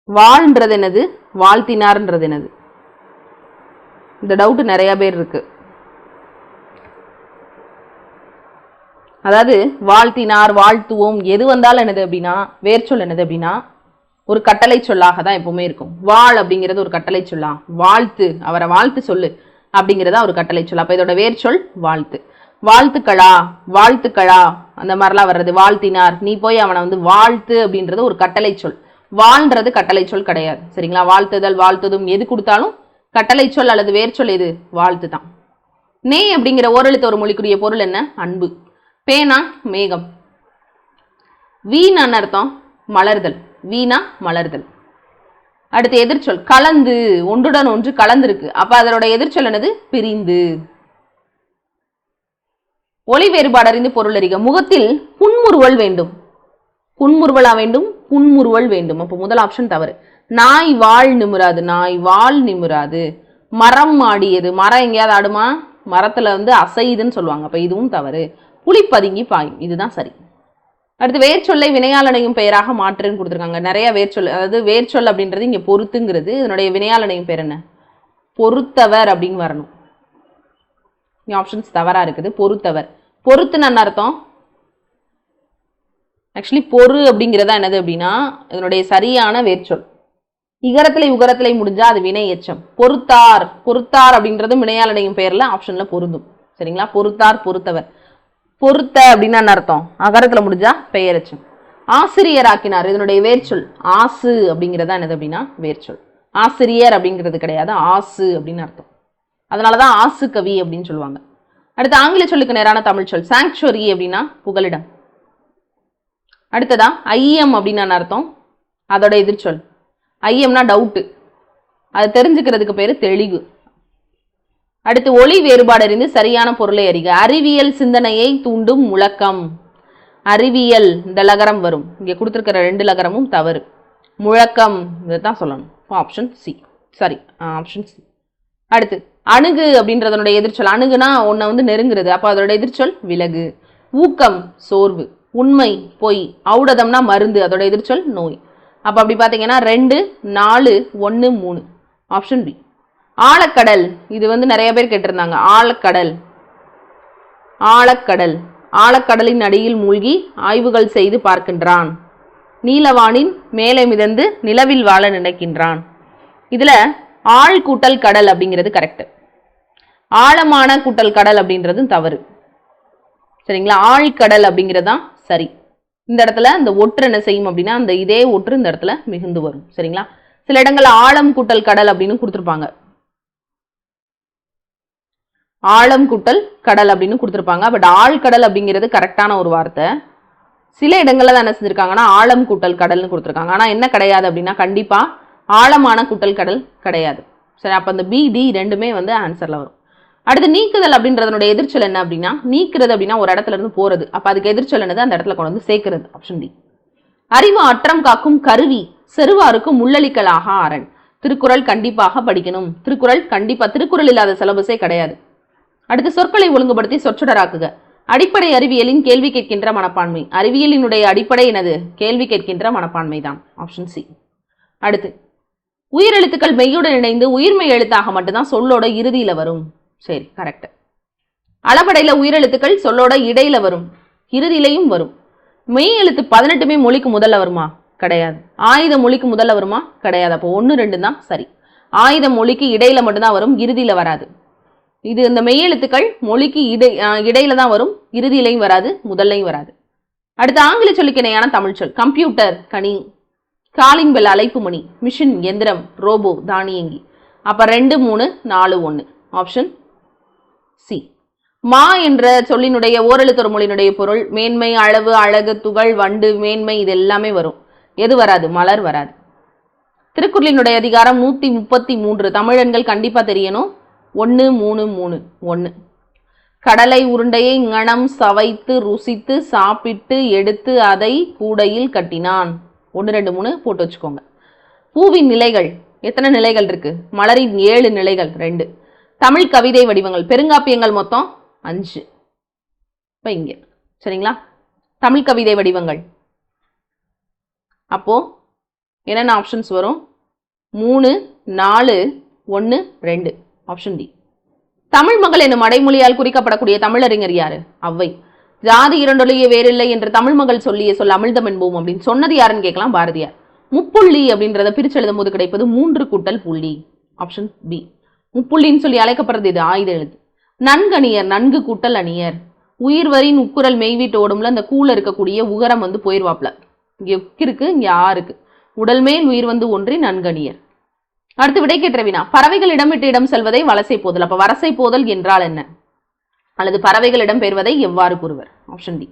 வாழ்ன்றது என்னது? வாழ்த்தினார்ன்றது என்னது? இந்த டவுட் நிறைய பேர் இருக்கு. அதாவது வாழ்த்தினார், வாழ்த்துவோம், எது வந்தாலும் என்னது அப்படின்னா வேர்ச்சொல் என்னது அப்படின்னா ஒரு கட்டளை சொல்லாக தான் எப்பவுமே இருக்கும். வாழ் அப்படிங்கிறது ஒரு கட்டளை சொல்லா, வாழ்த்து, அவரை வாழ்த்து சொல்லு அப்படிங்கிறதா ஒரு கட்டளை சொல். அப்ப இதோட வேர்ச்சொல் வாழ்த்து. வாழ்த்துக்களா, வாழ்த்துக்களா அந்த மாதிரிலாம் வர்றது. வாழ்த்தினார், நீ போய் அவனை வந்து வாழ்த்து அப்படின்றது ஒரு கட்டளை சொல். வாழ்ன்றது கட்டளை சொல் கிடையாது. சரிங்களா? வாழ்த்துதல், வாழ்த்துதும் எது கொடுத்தாலும் கட்டளை சொல் அல்லது வேர்ச்சொல் எது? வாழ்த்து தான். நே அப்படிங்கிற ஓரெழுத்து ஒரு மொழிக்குரிய பொருள் என்ன? அன்பு. பேனா மேகம். வீணான்னு அர்த்தம் மலர்தல். வீணா மலர்தல். அடுத்து எதிர்ச்சொல் கலந்து, ஒன்றுடன் ஒன்று கலந்திருக்கு, அப்ப அதோட எதிர்ச்சொல் என்னது? பிரிந்து. ஒளி வேறுபாடு அறிந்து பொருள் அறிக. முகத்தில் புன்முறுவல் வேண்டும். புன்முறுவலா வேண்டும்? புன்முறுவல் வேண்டும். அப்போ முதல் ஆப்ஷன் தவறு. நாய் வாழ் நிமிராது, நாய் வாழ் நிமிராது. மரம் ஆடியது, மரம் எங்கேயாவது ஆடுமா? மரத்துல வந்து அசையுதுன்னு சொல்லுவாங்க, அப்ப இதுவும் தவறு. புலி பதுங்கி பாயும், இதுதான் சரி. அடுத்து வேர்ச்சொல்லை வினையாளனையும் பெயராக மாற்றுன்னு கொடுத்துருக்காங்க. நிறைய வேர்ச்சொல், அதாவது வேர்ச்சொல் அப்படின்றது இங்க பொறுத்துங்கிறது, இதனுடைய வினையாளனையும் பேர் என்ன? பொறுத்தவர் அப்படின்னு வரணும். ஆப்ஷன்ஸ் தவறா இருக்குது. பொறுத்தவர். பொறுத்துன்னு அர்த்தம் ஆக்சுவலி பொறு அப்படிங்கிறதா என்னது அப்படின்னா இதனுடைய சரியான வேர்ச்சொல். இகரத்திலே உகரத்திலே முடிஞ்சா அது வினை எச்சம். பொறுத்தார், பொறுத்தார் அப்படின்றது வினையாளனையும் பெயர்ல ஆப்ஷன்ல பொருந்தும். சரிங்களா? பொறுத்தார், பொறுத்தவர். பொறுத்த அப்படின்னா அர்த்தம் அகரத்துல முடிஞ்சா பெயரெச்சம். ஆசிரியராக்கினார், இதனுடைய வேர்ச்சொல் ஆசு அப்படிங்கிறதா என்னது அப்படின்னா வேர்ச்சொல். ஆசிரியர் அப்படிங்கிறது கிடையாது, ஆசு அப்படின்னு அர்த்தம். அதனாலதான் ஆசு கவி அப்படின்னு சொல்லுவாங்க. அடுத்து ஆங்கில சொல்லுக்கு நேரான தமிழ் சொல் சாங்சுவரி அப்படின்னா புகலிடம். அடுத்ததா ஐயம் அப்படின்னு அர்த்தம், அதோட எதிர்ச்சொல் ஐயம்னா டவுட்டு, அதை தெரிஞ்சுக்கிறதுக்கு பேரு தெளிவு. அடுத்து ஒளி வேறுபாடு அறிந்து சரியான பொருளை அறிக. அறிவியல் சிந்தனையை தூண்டும் முழக்கம். அறிவியல் இந்த லகரம் வரும், இங்க கொடுத்திருக்கிற ரெண்டு லகரமும் தவறு. முழக்கம் இதைத்தான் சொல்லணும். Option C sorry, option C. அடுத்து அணுகு அப்படின்றதனுடைய எதிர்ச்சொல் அணுகுனா உன்னை வந்து நெருங்குறது, அப்ப அதோட எதிர்ச்சொல் விலகு. ஊக்கம் சோர்வு. உண்மை பொய். ஔடதம்னா மருந்து, அதோட எதிர்ச்சொல் நோய். அப்ப அப்படி பாத்தீங்கன்னா 2, 4, 1, 3 ஆப்ஷன் பி. ஆழக்கடல், இது வந்து நிறைய பேர் கேட்டிருந்தாங்க. ஆழக்கடல், ஆழக்கடல், ஆழக்கடலின் அடியில் மூழ்கி ஆய்வுகள் செய்து பார்க்கின்றான். நீலவானின் மேலே மிதந்து நிலவில் வாழ நினைக்கின்றான். இதுல ஆழ் கூட்டல் கடல் அப்படிங்கிறது கரெக்ட். ஆழமான கூட்டல் கடல் அப்படின்றது தவறு. சரிங்களா? ஆழ்கடல் அப்படிங்கிறதுதான் சரி. இந்த இடத்துல இந்த ஒற்று என்ன செய்யும் அப்படின்னா அந்த இதே ஒற்று இந்த இடத்துல மிகுந்து வரும். சரிங்களா? சில இடங்கள்ல ஆழம் கூட்டல் கடல் அப்படின்னு கொடுத்திருப்பாங்க. ஆழம் கூட்டல் கடல் அப்படின்னு கொடுத்திருப்பாங்க. பட் ஆழ்கடல் அப்படிங்கிறது கரெக்டான ஒரு வார்த்தை. சில இடங்கள்ல தான் என்ன செஞ்சிருக்காங்கன்னா ஆழம் கூட்டல் கடல்னு கொடுத்திருக்காங்க. ஆனா என்ன கிடையாது அப்படின்னா கண்டிப்பா ஆழமான கூட்டல் கடல் கிடையாது. சரி, அப்ப அந்த பி டி ரெண்டுமே வந்து ஆன்சர்ல வரும். அடுத்து நீக்குதல் அப்படின்றதனுடைய எதிர்ச்சொல் என்ன அப்படின்னா நீக்கிறது அப்படின்னா ஒரு இடத்துல இருந்து போறது, அப்ப அதுக்கு எதிர்ச்சொல் என்னது? அந்த இடத்துல கொண்டு வந்து சேர்க்கிறது. Option D. அறிவு அற்றம் காக்கும் கருவி, செருவாருக்கும் முள்ளளிக்கலாக அரண். திருக்குறள் கண்டிப்பாக படிக்கணும். திருக்குறள் கண்டிப்பா, திருக்குறள் இல்லாத சிலபஸே கிடையாது. அடுத்து சொற்களை ஒழுங்குபடுத்தி சொற்றொடராக்குக. அடிப்படை அறிவியலின் கேள்வி கேட்கின்ற மனப்பான்மை. அறிவியலினுடைய அடிப்படை என்னது? கேள்வி கேட்கின்ற மனப்பான்மை தான். Option C. அடுத்து உயிரெழுத்துக்கள் மெய்யுடன் இணைந்து உயிர்மெய் எழுத்தாக மட்டும்தான் சொல்லோட இறுதியில வரும். சரி, கரெக்ட். அளபடையில உயிரெழுத்துக்கள் சொல்லோட இடையில வரும், இறுதியிலையும் வரும். மெய் எழுத்து 18மே மொழிக்கு முதல்ல வருமா? கிடையாது. ஆயுத மொழிக்கு முதல்ல வருமா? கிடையாது. அப்போ 1, 2 தான் சரி. ஆயுத மொழிக்கு இடையில மட்டும்தான் வரும், இறுதியில வராது. இது இந்த மெய்யெழுத்துக்கள் மொழிக்கு இடையில தான் வரும், இறுதியிலையும் வராது, முதல்லையும் வராது. அடுத்து ஆங்கில சொல்லுக்கு இணையான தமிழ் சொல். கம்ப்யூட்டர் கணி, காலிங் பெல் அழைப்பு மணி, மிஷின் எந்திரம், ரோபோ தானியங்கி. அப்ப 2, 3, 4, 1 ஆப்ஷன் சி. மா என்ற சொல்லினுடைய ஓரெழுத்தொரு மொழியினுடைய பொருள் மேன்மை, அளவு, அழகு, துகள், வண்டு, மேன்மை, இது எல்லாமே வரும். எது வராது? மலர் வராது. திருக்குறளினுடைய அதிகாரம் 133. தமிழன்கள் கண்டிப்பா தெரியணும். 1, 3, 3 1. கடலை உருண்டையை ஞனம் சவைத்து ருசித்து சாப்பிட்டு எடுத்து அதை கூடையில் கட்டினான். 1, 2, 3 போட்டு வச்சுக்கோங்க. பூவின் நிலைகள் எத்தனை நிலைகள் இருக்கு? மலரின் 7 நிலைகள் 2. தமிழ் கவிதை வடிவங்கள் பெருங்காப்பியங்கள் மொத்தம் 5. இப்ப இங்க சரிங்களா? தமிழ் கவிதை வடிவங்கள் அப்போ என்னென்ன ஆப்ஷன்ஸ் வரும்? 3, 4, 1, 2 ஆப்ஷன் டி. தமிழ் மகள் என்னும் அடைமொழியால் குறிக்கப்படக்கூடிய தமிழறிஞர் யாரு? ஔவை. ஜாதி இரண்டொழிய வேறில்லை என்று தமிழ் மகள் சொல்லிய சொல் அமிழ்தம் என்போம் அப்படின்னு சொன்னது யாருன்னு கேட்கலாம், பாரதியார். முப்புள்ளி அப்படின்றத பிரிச்சு எழுதும் போது கிடைப்பது 3 கூட்டல் புள்ளி. Option B. முப்புள்ளின்னு சொல்லி அழைக்கப்படுறது இது ஆயுத எழுத்து. நன்கணியர் நன்கு கூட்டல் அணியர். உயிர்வரின் உக்குரல் மெய்வீட்டு ஓடும்ல அந்த கூல இருக்கக்கூடிய உகரம் வந்து போயிருவாப்ல. இங்க இருக்கு, இங்க இருக்கு. உடல் மேல் உயிர் வந்து ஒன்றி நன்கணியர். அடுத்து விடை கேட்ட வினா. பறவைகள் இடம் விட்டு இடம் செல்வதை வலசை போதல். அப்ப வலசை போதல் என்றால் என்ன? அல்லது பறவைகள் இடம் பெறுவதை எவ்வாறு கூறுவர்? Option D.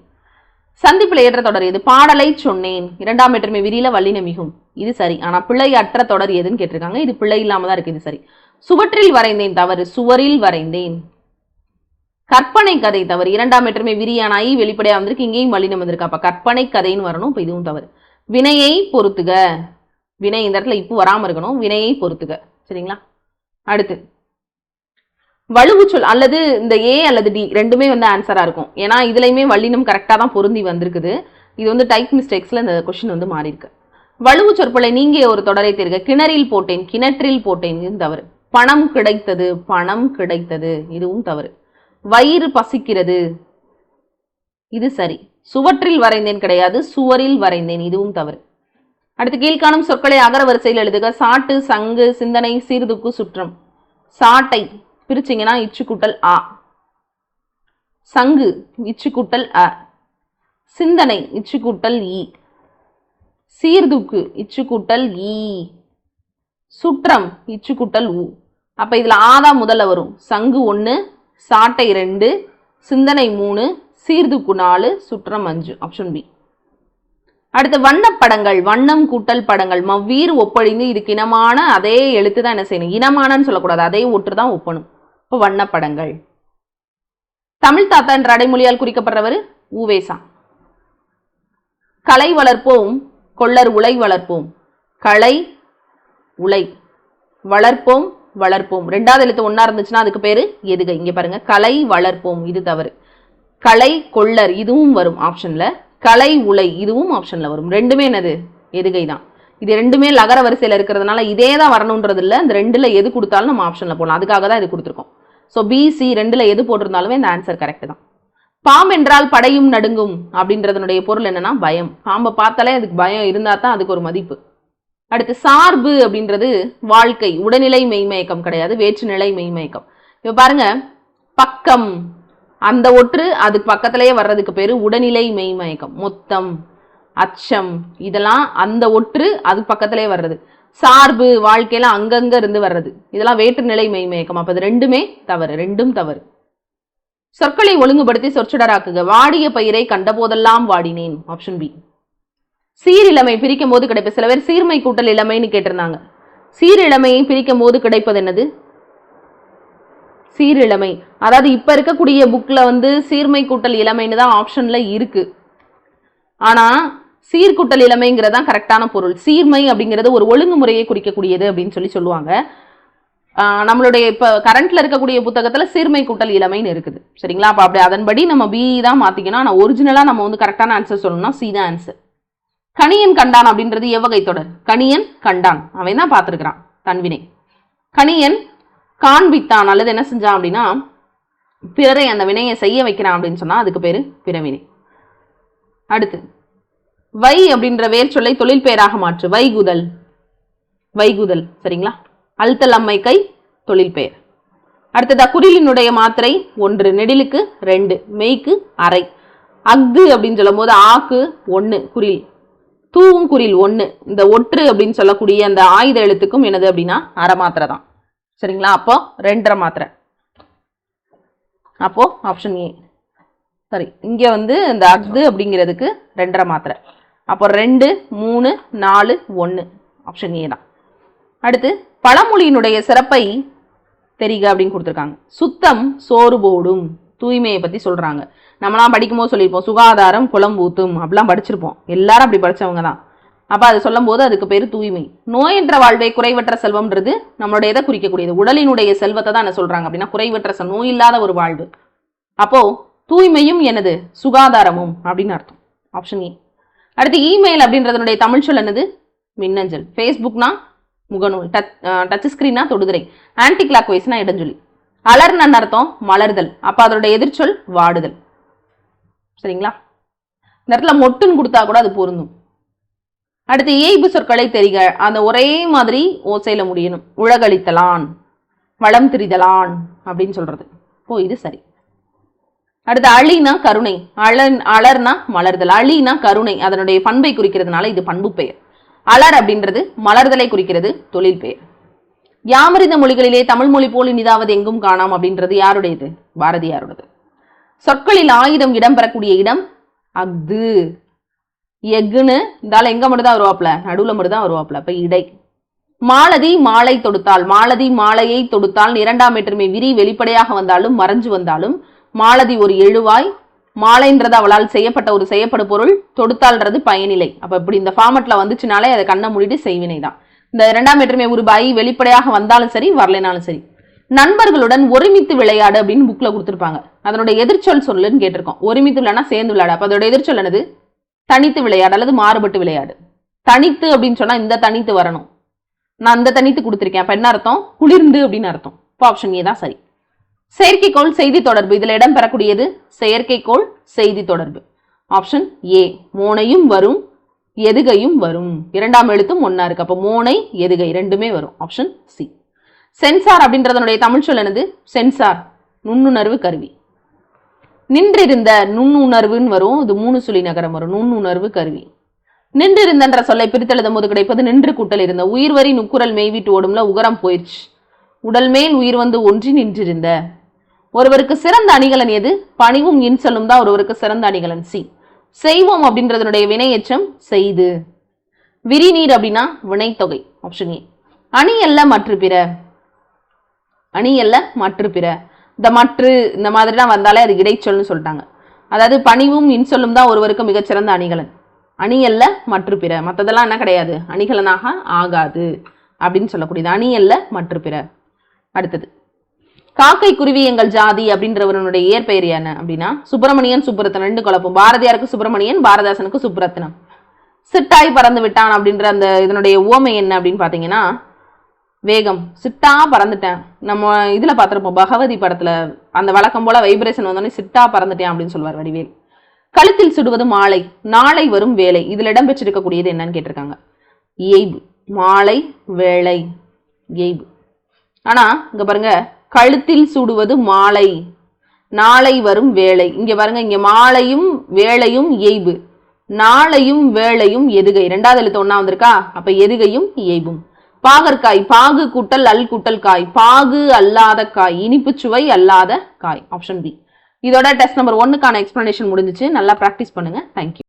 சந்திப்பில் ஏற்ற தொடர் எது? பாடலை சொன்னேன். 2ஆம் வேற்றுமை விரியில வல்லின மிகும். இது சரி. ஆனா பிழை அற்ற தொடர் எதுன்னு கேட்டிருக்காங்க. இது பிழை இல்லாம தான் இருக்கு. இது சரி. சுவற்றில் வரைந்தேன் தவறு. சுவரில் வரைந்தேன். கற்பனை கதை தவறு. 2ஆம் வேற்றுமை விரியான ஐ வெளிப்படையா வந்திருக்கு, இங்கேயும் வல்லினம் வந்திருக்கு. அப்ப கற்பனை கதைன்னு வரணும். இப்ப இதுவும் தவறு. வினையை பொறுத்துக. வினை இந்த இடத்துல இப்போ வராம இருக்கணும். வினையை பொறுத்துக. சரிங்களா? அடுத்து வலுவு சொல் அல்லது இந்த ஏ அல்லது டி ரெண்டுமே வந்து ஆன்சரா இருக்கும். ஏன்னா இதுலயுமே வல்லினம் கரெக்டா தான் பொருந்தி வந்திருக்குது. இது வந்து டைப் மிஸ்டேக்ஸ்ல இந்த கொஸ்டின் வந்து மாறி இருக்கு. வலுவு சொற்களை நீங்க ஒரு தொடரை தேர்க. கிணறில் போட்டேன், கிணற்றில் போட்டேன், இது தவறு. பணம் கிடைத்தது, பணம் கிடைத்தது, இதுவும் தவறு. வயிறு பசிக்கிறது, இது சரி. சுவற்றில் வரைந்தேன் கிடையாது, சுவரில் வரைந்தேன், இதுவும் தவறு. அடுத்து கீழ்காணும் சொற்களை அகர வரிசையில் எழுதுக. சாட்டு, சங்கு, சிந்தனை, சீர்துக்கு, சுற்றம். சாட்டை பிரிச்சிங்கன்னா இச்சு கூட்டல் ஆ. சங்கு இச்சு கூட்டல் அ. சிந்தனை இச்சு கூட்டல் இ. சீர்துக்கு இச்சு கூட்டல் இ. சுற்றம் இச்சு கூட்டல் உ. அப்ப இதுல ஆதான் முதல்ல வரும். சங்கு 1, சாட்டை 2, சிந்தனை 3, சீர்துக்கு 4, சுற்றம் 5. Option B. அடுத்து வண்ணப்படங்கள். வண்ணம் கூட்டல் படங்கள். மவ்வீர் ஒப்பழிந்து இதுக்கு இனமான அதே எழுத்து தான் என்ன செய்யணும்? இனமானன்னு சொல்லக்கூடாது, அதே ஒற்று தான் ஒப்பணும். இப்போ வண்ணப்படங்கள். தமிழ் தாத்தா என்ற அடைமொழியால் குறிக்கப்படுறவர் ஊவேசா. கலை வளர்ப்போம், கொள்ளர் உலை வளர்ப்போம். கலை உலை வளர்ப்போம், வளர்ப்போம். 2வது எழுத்து ஒன்னா இருந்துச்சுன்னா அதுக்கு பேரு எதுகை. இங்க பாருங்க, கலை வளர்ப்போம், இது தவறு. கலை கொள்ளர் இதுவும் வரும் ஆப்ஷன்ல. கலை உலை இதுவும் ஆப்ஷன்ல வரும். ரெண்டுமே என்னது? எதுகை தான். இது ரெண்டுமே லகர வரிசையில இருக்கிறதுனால இதே தான் வரணும்ன்றது இல்லை. இந்த 2ல எது கொடுத்தாலும் நம்ம ஆப்ஷன்ல போடலாம். அதுக்காக தான் இது கொடுத்துருக்கோம். ஸோ பிசி 2ல எது போட்டிருந்தாலுமே இந்த ஆன்சர் கரெக்ட் தான். பாம்பு என்றால் படையும் நடுங்கும் அப்படின்றதனுடைய பொருள் என்னன்னா பயம். பாம்பை பார்த்தாலே அதுக்கு பயம் இருந்தா தான் அதுக்கு ஒரு மதிப்பு. அடுத்து சார்பு அப்படின்றது வாழ்க்கை. உடல்நிலை மெய்மயக்கம் கிடையாது, வேற்றுநிலை மெய்மயக்கம். இப்ப பாருங்க, பக்கம் அந்த ஒற்று அதுக்கு பக்கத்திலேயே வர்றதுக்கு பேரு உடல்நிலை மெய்மயக்கம். மொத்தம், அச்சம், இதெல்லாம் அந்த ஒற்று அது பக்கத்திலேயே வர்றது. சார்பு வாழ்க்கையில அங்கங்க இருந்து வர்றது, இதெல்லாம் வேற்றுநிலை மெய்மயக்கம். அப்ப இது ரெண்டுமே தவறு, ரெண்டும் தவறு. சொற்களை ஒழுங்குபடுத்தி சொற்றொடராக்குக. வாடிய பயிரை கண்டபோதெல்லாம் வாடினேன். Option B. சீரிழமை பிரிக்கும் போது கிடைப்பது. சில பேர் சீர்மை கூட்டல் இளமைன்னு கேட்டிருந்தாங்க. சீரிழமையை பிரிக்கும் போது கிடைப்பது என்னது? சீரிழமை. அதாவது இப்ப இருக்கக்கூடிய புக்ல வந்து சீர்மை கூட்டல் இளமைன்னு தான் ஆப்ஷன்ல இருக்கு. ஆனா சீர்கூட்டல் இளமைங்கிறதா கரெக்டான பொருள். சீர்மை அப்படிங்கிறது ஒரு ஒழுங்குமுறையை குறிக்கக்கூடியது அப்படின்னு சொல்லுவாங்க. நம்மளுடைய இப்ப கரண்ட்ல இருக்கக்கூடிய புத்தகத்துல சீர்மை கூட்டல் இளமைன்னு இருக்குது. சரிங்களா? அப்ப அப்படி அதன்படி நம்ம பி தான் மாத்திக்கணும். ஆனா ஒரிஜினலா நம்ம வந்து கரெக்டான ஆன்சர் சொல்லணும்னா சி தான் ஆன்சர். கணியன் கண்டான் அப்படின்றது எவ்வகை தொடர்? கணியன் கண்டான், அவன் தான் பார்த்திருக்கிறான், தன்வினை. கணியன் காண்பித்தான் அல்லது என்ன செஞ்சான் அப்படின்னா பிறரை அந்த வினையை செய்ய வைக்கிறான் அப்படின்னு சொன்னா அதுக்கு பேரு பிறவினை. அடுத்து வை அப்படின்ற வேர் சொல்லை தொழில் பெயராக மாற்று. வைகுதல், வைகுதல். சரிங்களா? அல்தல் அம்மை கை தொழில் பெயர். அடுத்ததா குறிலினுடைய மாத்திரை 1, நெடிலுக்கு 2, மெய்க்கு அரை. அஃது அப்படின்னு சொல்லும் போது ஆக்கு 1 குறில், தூவும் குறில் 1. இந்த ஒற்று அப்படின்னு சொல்லக்கூடிய அந்த ஆயுத எழுத்துக்கும் என்னது அப்படின்னா அரை மாத்திரை தான். சரிங்களா? அப்போ 2.5 மாத்திரை. அப்போ ஆப்ஷன் ஏ. சரி, இங்க இந்த அஃது அப்படிங்கிறதுக்கு 2.5 மாத்திரை. அப்போ 2, 3, 4, 1 ஆப்ஷன் ஏ தான். அடுத்து பழமொழியினுடைய சிறப்பை தெரிக அப்படின்னு கொடுத்துருக்காங்க. சுத்தம் சோறு போடும், தூய்மையை பத்தி சொல்றாங்க. நம்மளாம் படிக்கும்போது சொல்லியிருப்போம் சுகாதாரம் குளம் ஊத்தும் அப்படிலாம் படிச்சிருப்போம். எல்லாரும் அப்படி படிச்சவங்க தான். அப்ப அது சொல்லும் போது அதுக்கு பேரு தூய்மை. நோயற்ற வாழ்வை குறைவற்ற செல்வம்ன்றது நம்மளுடைய எதை குறிக்கக்கூடியது? உடலினுடைய செல்வத்தை தான் என்ன சொல்றாங்க அப்படின்னா குறைவற்ற நோய் இல்லாத ஒரு வாழ்வு. அப்போ தூய்மையும் எனது சுகாதாரமும் அப்படின்னு அர்த்தம். Option A. அடுத்து இமெயில் அப்படின்றதனுடைய தமிழ் சொல் என்னது? மின்னஞ்சல். ஃபேஸ்புக்னா முகநூல், டச் ஸ்கிரீனா தொடுதிரை, ஆன்டி கிளாக் வைஸ்னா இடஞ்சொலி. அலர்னு அர்த்தம் மலர்தல். அப்ப அதனுடைய எதிர்ச்சொல் வாடுதல். சரிங்களா? இந்த இடத்துல மொட்டுன்னு கொடுத்தா கூட அது பொருந்தும். அடுத்து இயைபு சொற்களை தெரிக. அந்த ஒரே மாதிரி ஓசையில முடியணும். உலகளித்தலான், வளம் திரிதலான் அப்படின்னு சொல்றது. ஓ, இது சரி. அடுத்து அழினா கருணை, அலர்னா மலர்தல், அழினா கருணை, அதனுடைய பண்பை குறிக்கிறதுனால இது பண்பு பெயர். அலர் அப்படின்றது மலர்தலை குறிக்கிறது, தொழில் பெயர். யாமறிந்த மொழிகளிலே தமிழ் மொழி போல் இனிதாவது எங்கும் காணாம் அப்படின்றது யாருடையது? பாரதியாருடையது. சொற்களில் ஆயுதம் இடம்பெறக்கூடிய இடம் அஃது. எஃகுன்னு இந்தால எங்க மட்டும் தான் வருவாப்ல? நடுவுல மட்டும் தான் வருவாப்ல. அப்ப இடை. மாலதி மாலை தொடுத்தால், மாலதி மாலையை தொடுத்தால் 2ஆம் வேற்றுமை விரி வெளிப்படையாக வந்தாலும் மறைஞ்சு வந்தாலும் மாலதி ஒரு எழுவாய், மாலைன்றது அவளால் செய்யப்பட்ட ஒரு செய்யப்படு பொருள், தொடுத்தால்ன்றது பயனிலை. அப்ப இப்படி இந்த ஃபார்மட்ல வந்துச்சுனாலே அதை கண்ணை மூடிட்டு செய்வினை தான். இந்த 2ஆம் வேற்றுமை உருபாய் வெளிப்படையாக வந்தாலும் சரி வரலைனாலும் சரி. நண்பர்களுடன் ஒருமித்து விளையாடு அப்படின்னு புக்ல கொடுத்துருப்பாங்க. அதனுடைய எதிர்ச்சொல் சொல்லுன்னு கேட்டிருக்கோம். ஒருமித்து விளையாடா சேர்ந்து விளையாடு. அப்ப அதோட எதிர்ச்சொல் என்னது? தனித்து விளையாடு அல்லது மாறுபட்டு விளையாடு. தனித்து அப்படின்னு சொன்னா இந்த தனித்து வரணும். நான் இந்த தனித்து கொடுத்துருக்கேன். அப்ப என்ன அர்த்தம்? குளிர்ந்து அப்படின்னு அர்த்தம். இப்போ ஆப்ஷன் ஏ தான் சரி. செயற்கைக்கோள் செய்தி தொடர்பு, இதுல இடம் பெறக்கூடியது செயற்கைக்கோள் செய்தி தொடர்பு. Option A. மோனையும் வரும் எதுகையும் வரும், 2ஆம் எழுத்தும் ஒன்னா இருக்கு. அப்ப மோனை எதுகை ரெண்டுமே வரும். Option C. சென்சார் அப்படின்றதனுடைய தமிழ் சொல் என்னது? சென்சார் நுண்ணுணர்வு கருவி. நின்றிருந்த நுண்ணுணர்வுன்னு வரும். இது 3 சுழி நகரம் வரும். நுண்ணுணர்வு கருவி. நின்றிருந்தன்ற சொல்லை பிரித்தெழுதும் போது கிடைப்பது நின்று கூட்டல் இருந்த. உயிர் வரி நுக்குரல் மெய்விட்டு ஓடும்ல உகரம் போயிடுச்சு. உடல் மேல் உயிர் வந்து ஒன்றி நின்றிருந்த. ஒருவருக்கு சிறந்த அணிகலன் எது? பணிவும் இன்சொல்லும் தான் ஒருவருக்கு சிறந்த அணிகலன். சி. செய்வோம் அப்படின்றதனுடைய வினையெச்சம் செய்து. விரிநீர் அப்படின்னா வினைத்தொகை. Option A. அணி அல்ல மற்ற பிற, அணி அல்ல மற்ற பிற. இந்த மற்று இந்த மாதிரிலாம் வந்தாலே அது இடைச்சொல்னு சொல்லிட்டாங்க. அதாவது பணிவும் இன்சொல்லும் தான் ஒருவருக்கு மிகச்சிறந்த அணிகலன். அணி அல்ல மற்ற பிற, மற்றதெல்லாம் என்ன கிடையாது, அணிகலனாக ஆகாது அப்படின்னு சொல்லக்கூடியது. அணி அல்ல மற்ற பிற. அடுத்தது காக்கை குருவி எங்கள் ஜாதி அப்படின்றவருடைய இயற்பெயர் என்ன அப்படின்னா சுப்பிரமணியன் சுப்புரத்தனம். 2 குழப்பம். பாரதியாருக்கு சுப்பிரமணியன், பாரதாசனுக்கு சுப்புரத்தனம். சிட்டாய் பறந்து விட்டான் அப்படின்ற அந்த இதனுடைய உவமை என்ன அப்படின்னு பாத்தீங்கன்னா வேகம். சிட்டா பறந்துட்டேன். நம்ம இதுல பாத்திருப்போம் பகவதி படத்துல அந்த வழக்கம் போல வைப்ரேஷன் வந்தோடனே சிட்டா பறந்துட்டேன் அப்படின்னு சொல்லுவார் வடிவேல். கழுத்தில் சுடுவது மாலை, நாளை வரும் வேலை, இதுல இடம் பெற்றிருக்கக்கூடியது என்னன்னு கேட்டிருக்காங்க. இயைபு. மாலை வேலை இயைபு. ஆனா இங்க பாருங்க, கழுத்தில் சூடுவது மாலை, நாளை வரும் வேலை. இங்க பாருங்க, இங்க மாலையும் வேலையும் இயைபு, நாளையும் வேலையும் எதுகை. 2ஆவது எழுத்து ஒண்ணா வந்திருக்கா. அப்ப எதுகையும் இயைபும். பாகற்காய், பாகு கூட்டல் அல் கூட்டல் காய், பாகு அல்லாத காய், இனிப்பு சுவை அல்லாத காய். Option B. இதோட டெஸ்ட் நம்பர் 1க்கான எக்ஸ்பிளனேஷன் முடிஞ்சிச்சு. நல்லா பிராக்டிஸ் பண்ணுங்க. தேங்க்யூ.